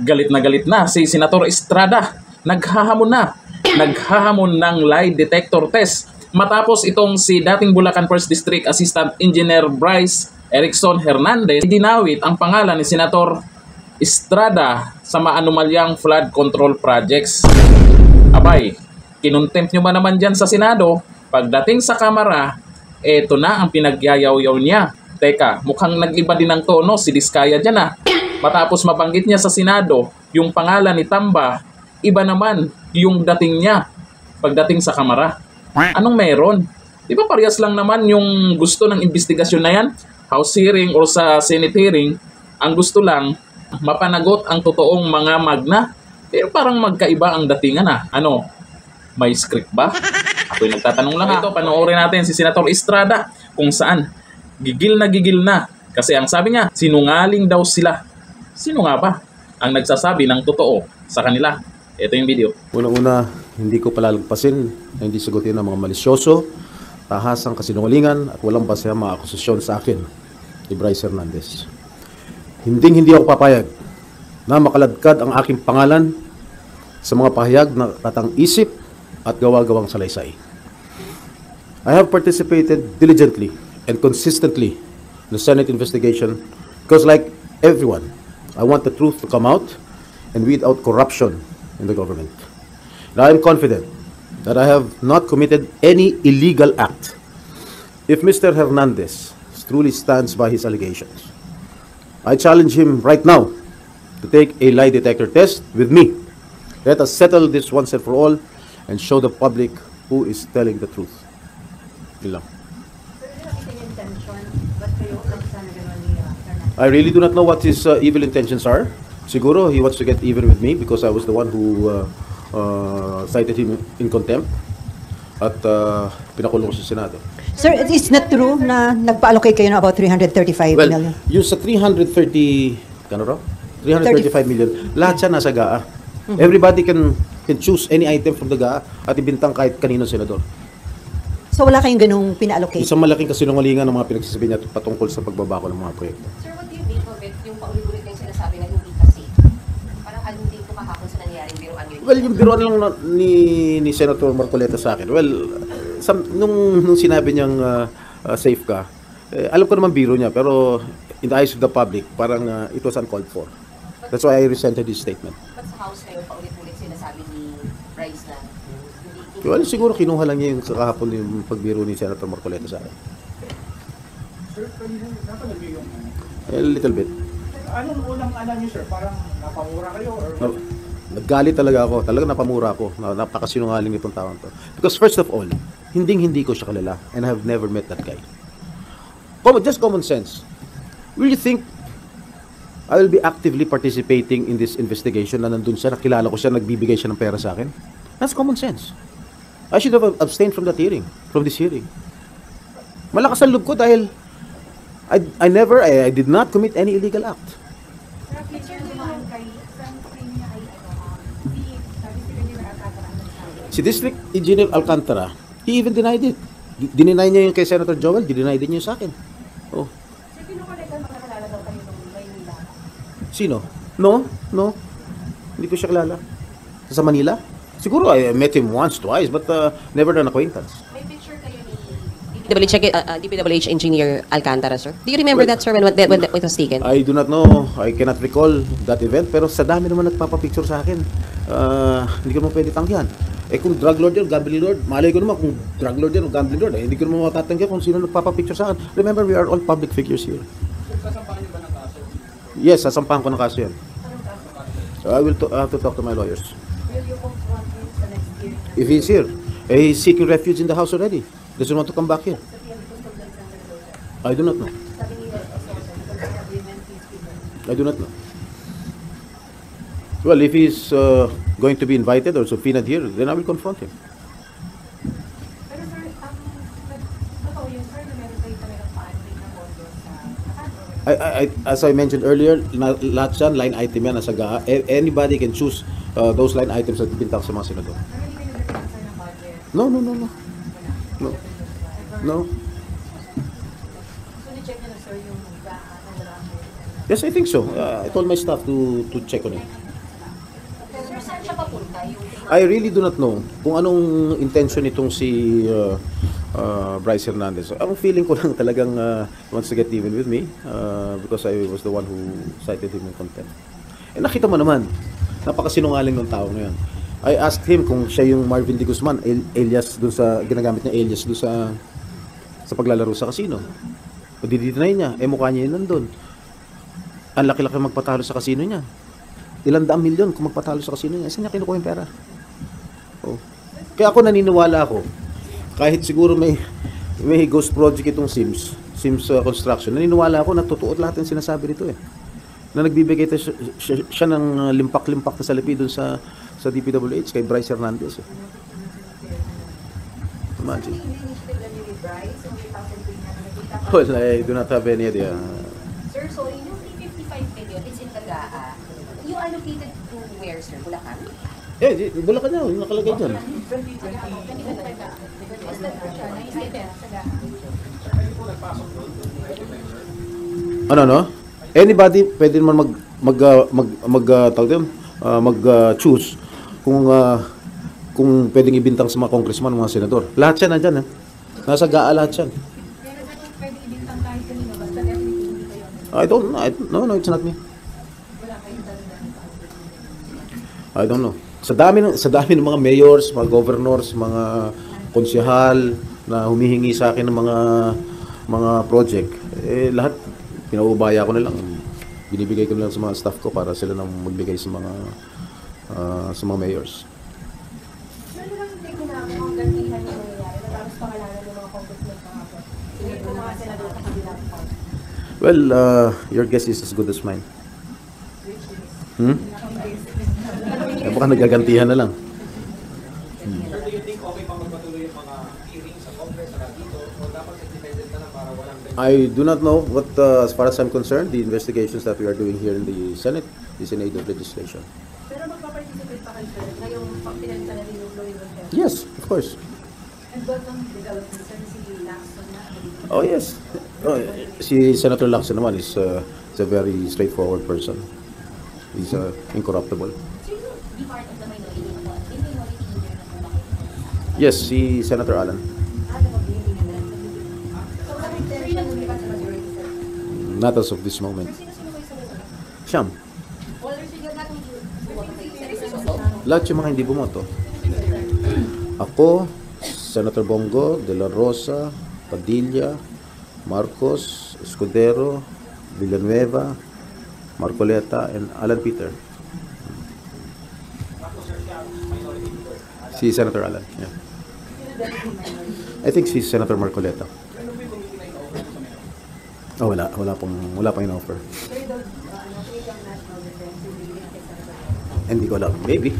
Galit na si Senator Estrada. Naghahamon ng lie detector test matapos itong si dating Bulacan 1st District Assistant Engineer Bryce Erickson Hernandez dinawit ang pangalan ni Senator Estrada sa maanumalyang flood control projects. Abay, kinontempt nyo ba naman dyan sa Senado? Pagdating sa Kamara, eto na ang pinagyayaw-yaw niya. Teka, mukhang nag-iba din ang tono si Diskaya dyan ah. Matapos mabanggit niya sa Senado yung pangalan ni Tamba, iba naman yung dating niya pagdating sa Kamara. Anong meron? Di ba parehas lang naman yung gusto ng investigasyon na yan? House hearing or sa Senate hearing, ang gusto lang, mapanagot ang totoong mga magna. Pero parang magkaiba ang datingan ah. Ano? May script ba? Ako'y nagtatanong lang. Ito, panoorin natin si Senator Estrada kung saan gigil na kasi ang sabi niya, sinungaling daw sila. Sino nga ba ang nagsasabi ng totoo sa kanila? Ito yung video. Unang-una, hindi ko palalagpasin na hindi sagutin ng mga malisyoso, tahasang kasinungalingan at walang basehang mga akusasyon sa akin ni Bryce Hernandez. Hindi ako papayag na makaladkad ang aking pangalan sa mga pahayag na katang-isip at gawa-gawang salaysay. I have participated diligently and consistently in the Senate investigation because like everyone, I want the truth to come out and weed out corruption in the government. And I am confident that I have not committed any illegal act. If Mr. Hernandez truly stands by his allegations, I challenge him right now to take a lie detector test with me. Let us settle this once and for all and show the public who is telling the truth. Yun lang. I really do not know what his evil intentions are. Siguro he wants to get even with me because I was the one who cited him in contempt at pinakulong sa Senado. Sir, it's not true na nagpa-allocate kayo na about 335 million? Yung sa 335 million, lahat siya nasa GAA. Everybody can choose any item from the GAA at ibintang kahit kanino senador. So wala kayong ganung pina-allocate? Isang malaking kasinungalingan ng mga pinagsasabi niya patungkol sa pagbabako ng mga proyekto. Sir, what do you make of it, yung paulit-ulit yung sinasabi na hindi kasi? Parang hindi ko kahapon sa nangyaring biruan yun. Well, yung biruan lang ni Senator Marcoleta sa akin. Well, nung sinabi niyang safe ka, alam ko naman biro niya, pero in the eyes of the public, parang it was uncalled for. That's why I resented his statement. But sa House kayo, paulit-ulit sinasabi ni Bryce na Well, siguro kinuha lang niya yung kahapon yung pagbiro ni Senator Marcoleta sa akin. Sir, napanood niyo yung... A little bit. Anong unang niyo, sir? Parang napamura kayo? Or... Naggalit talaga ako. Talaga napamura ako. Napakasinungaling itong taon to. Because first of all, hindi ko siya kilala and I have never met that guy. Just common sense. Will you think I will be actively participating in this investigation na nandun siya, nakilala ko siya, nagbibigay siya ng pera sa akin? That's common sense. I should have abstained from this hearing. Malakas ang loob ko dahil I did not commit any illegal act. Si District Engineer Alcantara, he even denied it. Dininay niya yung kay Senator Joel, deny din niya sa akin. Oh. Sino? No. Hindi ko siya kilala. Sa Manila? Siguro I met him once, twice, but never an acquaintance. may picture kayo ni DPWH Engineer Alcantara, sir. Do you remember that, sir, when it was taken? I do not know. I cannot recall that event, pero sa dami naman nagpapapicture sa akin. Hindi ko naman pwede tanggihan. Kung drug lord yan, gambling lord, malay ko naman kung drug lord yan o gambling lord, hindi ko naman matatanggihan kung sino nagpapapicture sa akin. Remember, we are all public figures here. Sasampahan niyo ba ng kaso? Yes, sasampahan ko ng kaso yan. So I will have to talk to my lawyers. Will you confront him sa next year? If he's here, he's seeking refuge in the house already. Doesn't want to come back here. I do not know. I do not know. Well, if he's going to be invited or subpoenaed here, then I will confront him. Pero sir, totoo yun, sir, na meron kayo talagang pa-allocate na pondo sa As I mentioned earlier, lahat yan, line item yan nasa GAA. Anybody can choose those line items at bintang sa mga senador. Pero hindi kayo nag-answer ng budget? No. So, ni-check niyo na, sir, yung GAA na wala ang Yes, I think so. I told my staff to check on it. I really do not know kung anong intention itong si Bryce Hernandez. Ang feeling ko lang talagang he wants to get even with me because I was the one who cited him in contempt. Eh nakita mo naman, napakasinungaling ng tao ngayon. I asked him kung siya yung Marvin D. Guzman, alias dun sa, ginagamit niya alias dun sa paglalaro sa casino. O didinay niya, eh mukha niya yun nandun. Ang laki-laki magpatalo sa casino niya. Ilang daang milyon kung magpatalo sa casino niya. Saan niya kinukuha yung pera? Oh. Kaya ako naniniwala ako, kahit siguro may ghost project itong Sims Construction, naniniwala ako na totoo lahat ng sinasabi nito eh. Na nagbibigay siya ng limpak-limpak na salapi dun sa DPWH kay Bryce Hernandez. Imagine. Well, I do not have any idea. Sir, so yung 355 million, it's in Tagaa. You allocated to where, sir? Bulacan? Eh, Bulacan na, yung nakalagay dyan. Ano? Anybody pwede naman mag-choose kung pwedeng ibintang sa mga congressman, mga senador. Lahat yan nandyan, eh. Nasa GAA lahat yan. I don't know. No, it's not me. I don't know. Sa dami ng mga mayors, mga governors, mga konsyahal na humihingi sa akin ng mga project, eh lahat pinaubaya ko na lang. Binibigay ko na lang sa mga staff ko para sila nang magbigay sa mga mayors. Ano lang hindi ko na ang gantihan yung nangyayari na tapos pangalanan ng mga congressmen kahapon? Sige po mga senador sa kabilang part. Well, your guess is as good as mine. Eh, baka nagagantihan na lang. Sir, do you think okay pang magpatuloy yung mga hearings sa Congress na dito o dapat independent na lang para walang I do not know, but as far as I'm concerned, the investigations that we are doing here in the Senate is in aid of legislation. Pero magpa-participate pa kayo sir ngayong pinagsa na rin yung Floyd Rotel. Yes, of course. And doon ang development sir si Lacson na. Oh, yes. Oh, si Senator Lacson naman is a very straightforward person. He's incorruptible. So you be part of the minority na po? In minority leader na po ba kayo? Yes, si Senator Alan. So ano intention mo ba sa majority sir? Not as of this moment. Sino-sino kayo sa mga? Siyam. Well, there's you're not going to Lahat yung mga hindi bumoto. Ako, Senator Bongo, De La Rosa, Padilla, Marcos, Escudero, Villanueva, Marcoleta, and Alan Peter. Si Senator Alan, yeah. I think si Senator Marcoleta. Oh, wala pang in-offer. Hindi ko alam. Maybe.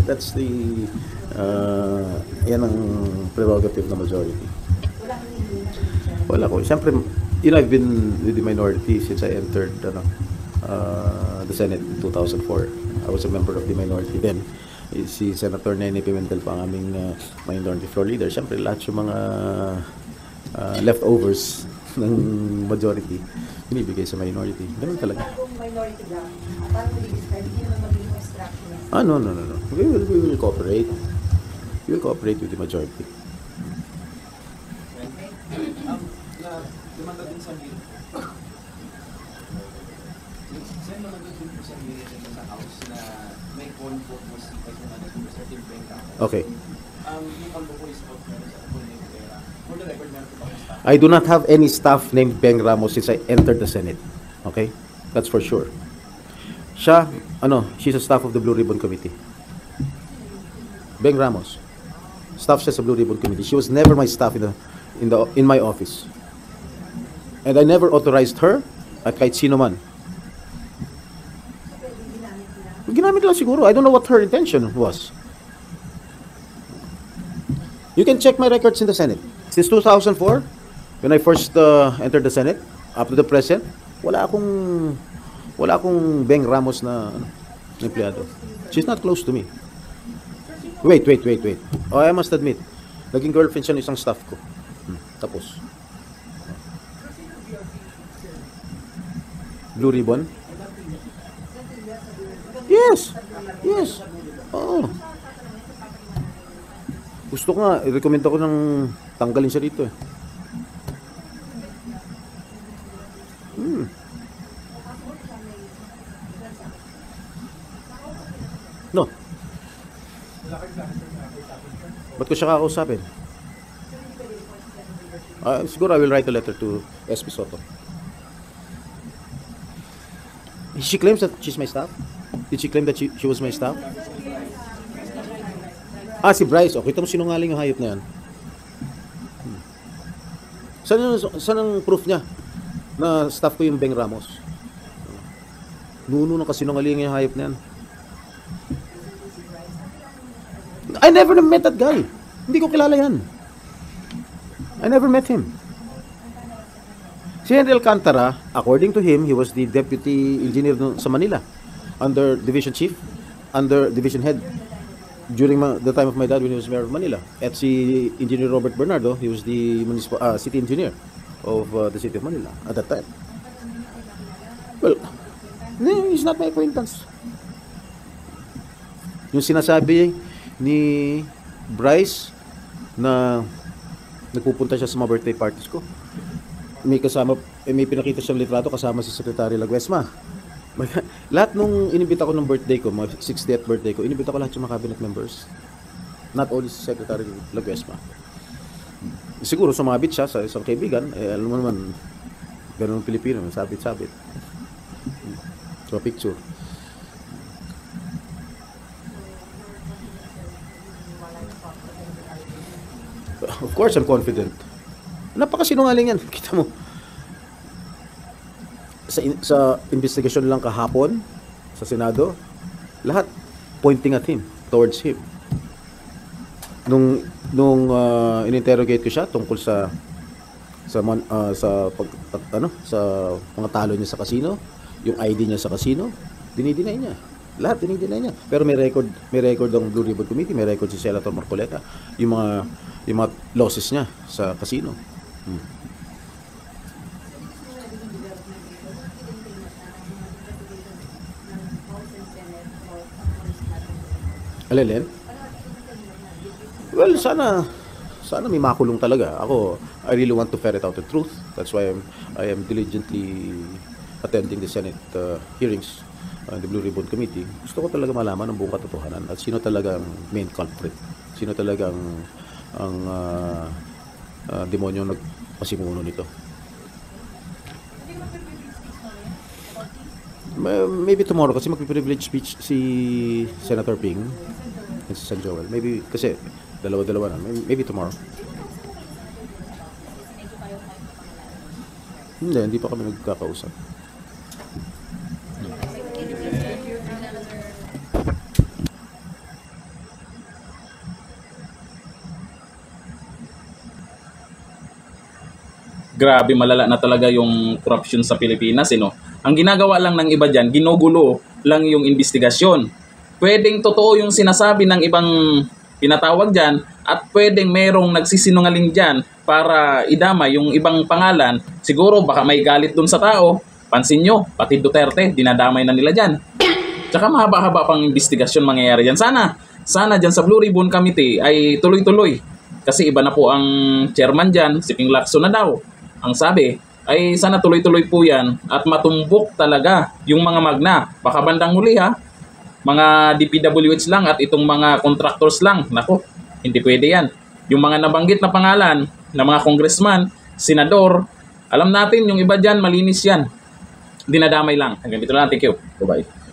That's the yan ang prerogative na majority. Wala ko. Siyempre, I've been with the minority since I entered the Senate in 2004. I was a member of the minority then. Si Senator Nene Pimentel pa ang aming minority floor leader. Siyempre, lahat yung mga leftovers ng majority binibigay sa minority. Ganun talaga. Kung minority lang, paano mo i-describe? Hindi naman magiging obstructionist. No. We will cooperate. We will cooperate with the majority. Lumanda din sa bill. Sen, lumanda din sa bill sa House na may convoke mo si President President Benga. Okay. Yung convoke is out meron sa Apple Name Pera. For the record, meron ko pa ang staff. I do not have any staff named Beng Ramos since I entered the Senate. Okay? That's for sure. She's a staff of the Blue Ribbon Committee. Beng Ramos. Staff siya sa Blue Ribbon Committee. She was never my staff in my office. And I never authorized her at kahit sino man. Ginamit lang siguro. I don't know what her intention was. You can check my records in the Senate. Since 2004, when I first entered the Senate, up to the present, wala akong Beng Ramos na empleyado. She's not close to me. Wait. Oh, I must admit, naging girlfriend siya ng isang staff ko. Tapos. Blue Ribbon? Yes. Oo. Gusto ko nga, i-recommend ako ng tanggalin siya dito eh. No. Ba't ko siya kakausapin? Siguro I will write a letter to SP Soto. She claims that she's my staff? Did she claim that she was my staff? Si Bryce. Okay, kita mo sinungaling yung hayop na yan. Saan ang proof niya na staff ko yung Beng Ramos? Nuno ng kasinungaling yung hayop na yan. I never met that guy. Hindi ko kilala yan. I never met him. Si Henry Alcantara, according to him, he was the deputy engineer sa Manila, under division chief, under division head, during the time of my dad when he was mayor of Manila. At si Engineer Robert Bernardo, he was the city engineer of the city of Manila at that time. Well, no, he's not my acquaintance. Yung sinasabi ni Bryce na nagpupunta siya sa mga birthday parties ko, may pinakita siyang litrato kasama si Secretary Laguesma. Lahat nung inibita ko ng birthday ko, mga 60th birthday ko, inibita ko lahat yung mga cabinet members. Not only si Secretary Laguesma. Siguro sumabit siya sa isang kaibigan, alam mo naman, ganun Pilipino, sabit-sabit. So, picture. Of course, I'm confident. Napakasinungaling yan. Kita mo. Sa investigation lang kahapon, sa Senado, lahat pointing at him, towards him. Nung in-interrogate ko siya tungkol sa mga talo niya sa casino, yung ID niya sa casino, dinideny niya. Lahat dinideny niya. Pero may record ang Blue Ribbon Committee, may record si Senator Marcoleta, yung mga losses niya sa casino. Alin? Well, sana may makulong talaga. Ako, I really want to ferret out the truth. That's why I am diligently attending the Senate hearings and the Blue Ribbon Committee. Gusto ko talaga malaman ang buong katotohanan at sino talagang main culprit. Sino talagang ang demonyo nagpasimuno nito. Maybe tomorrow kasi magpi-privilege speech si Senator Ping and si San Joel. Maybe kasi dalawa-dalawa na. Maybe tomorrow. Hindi pa kami nagkakausap. Grabe, malala na talaga yung corruption sa Pilipinas, no? Ang ginagawa lang ng iba dyan, ginugulo lang yung investigasyon. Pwedeng totoo yung sinasabi ng ibang pinatawag dyan at pwedeng merong nagsisinungaling dyan para idama yung ibang pangalan. Siguro baka may galit dun sa tao. Pansin nyo, pati Duterte, dinadamay na nila dyan. Tsaka mahaba-haba pang investigasyon mangyayari dyan. Sana dyan sa Blue Ribbon Committee ay tuloy-tuloy. Kasi iba na po ang chairman dyan, si Ping Lacson na daw. Ang sabi ay sana tuloy-tuloy po yan at matumbok talaga yung mga magna. Baka bandang huli ha, mga DPWH lang at itong mga contractors lang. Nako, hindi pwede yan. Yung mga nabanggit na pangalan ng mga congressman, senador, alam natin yung iba dyan malinis yan. Dinadamay lang. Hanggang dito lang. Thank you. Bye-bye.